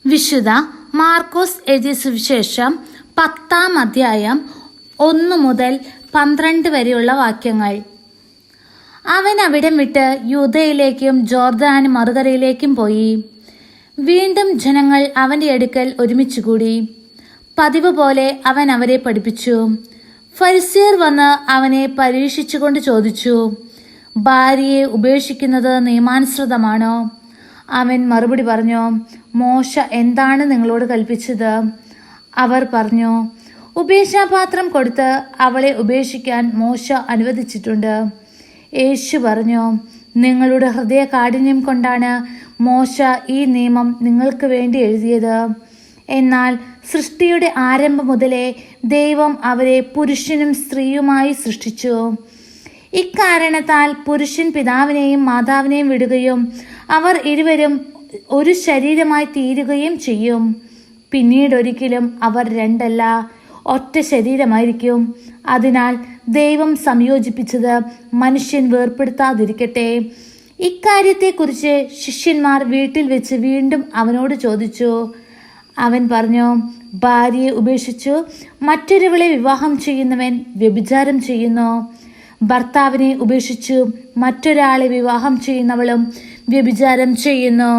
വിശുദ്ധ മാർക്കോസ് എഴുതിയ സുവിശേഷം 10-ാം അധ്യായം 1 മുതൽ 12 വരെയുള്ള വാക്യങ്ങൾ. അവൻ അവിടം വിട്ട് യൂദയിലേക്കും ജോർദാൻ മറുകരയിലേക്കും പോയി. വീണ്ടും ജനങ്ങൾ അവന്റെ അടുക്കൽ ഒരുമിച്ചുകൂടി. പതിവ് പോലെ അവൻ അവരെ പഠിപ്പിച്ചു. ഫരിസേയർ വന്ന് അവനെ പരീക്ഷിച്ചുകൊണ്ട് ചോദിച്ചു, ഭാര്യയെ ഉപേക്ഷിക്കുന്നത് നിയമാനുസൃതമാണോ? അവൻ മറുപടി പറഞ്ഞു, മോശ എന്താണ് നിങ്ങളോട് കൽപ്പിച്ചത്? അവർ പറഞ്ഞു, ഉപേക്ഷാപാത്രം കൊടുത്ത് അവളെ ഉപേക്ഷിക്കാൻ മോശ അനുവദിച്ചിട്ടുണ്ട്. യേശു പറഞ്ഞു, നിങ്ങളുടെ ഹൃദയ കാഠിന്യം കൊണ്ടാണ് മോശ ഈ നിയമം നിങ്ങൾക്ക് വേണ്ടി എഴുതിയത്. എന്നാൽ സൃഷ്ടിയുടെ ആരംഭം മുതലേ ദൈവം അവരെ പുരുഷനും സ്ത്രീയുമായി സൃഷ്ടിച്ചു. ഇക്കാരണത്താൽ പുരുഷൻ പിതാവിനെയും മാതാവിനെയും വിടുകയും അവർ ഇരുവരും ഒരു ശരീരമായി തീരുകയും ചെയ്യും. പിന്നീടൊരിക്കലും അവർ രണ്ടല്ല, ഒറ്റ ശരീരമായിരിക്കും. അതിനാൽ ദൈവം സംയോജിപ്പിച്ചത് മനുഷ്യൻ വേർപ്പെടുത്താതിരിക്കട്ടെ. ഇക്കാര്യത്തെക്കുറിച്ച് ശിഷ്യന്മാർ വീട്ടിൽ വെച്ച് വീണ്ടും അവനോട് ചോദിച്ചു. അവൻ പറഞ്ഞു, ഭാര്യയെ ഉപേക്ഷിച്ചു മറ്റൊരുവളെ വിവാഹം ചെയ്യുന്നവൻ വ്യഭിചാരം ചെയ്യുന്നു. ഭർത്താവിനെ ഉപേക്ഷിച്ചു മറ്റൊരാളെ വിവാഹം ചെയ്യുന്നവളും വ്യഭിചാരം ചെയ്യുന്നു.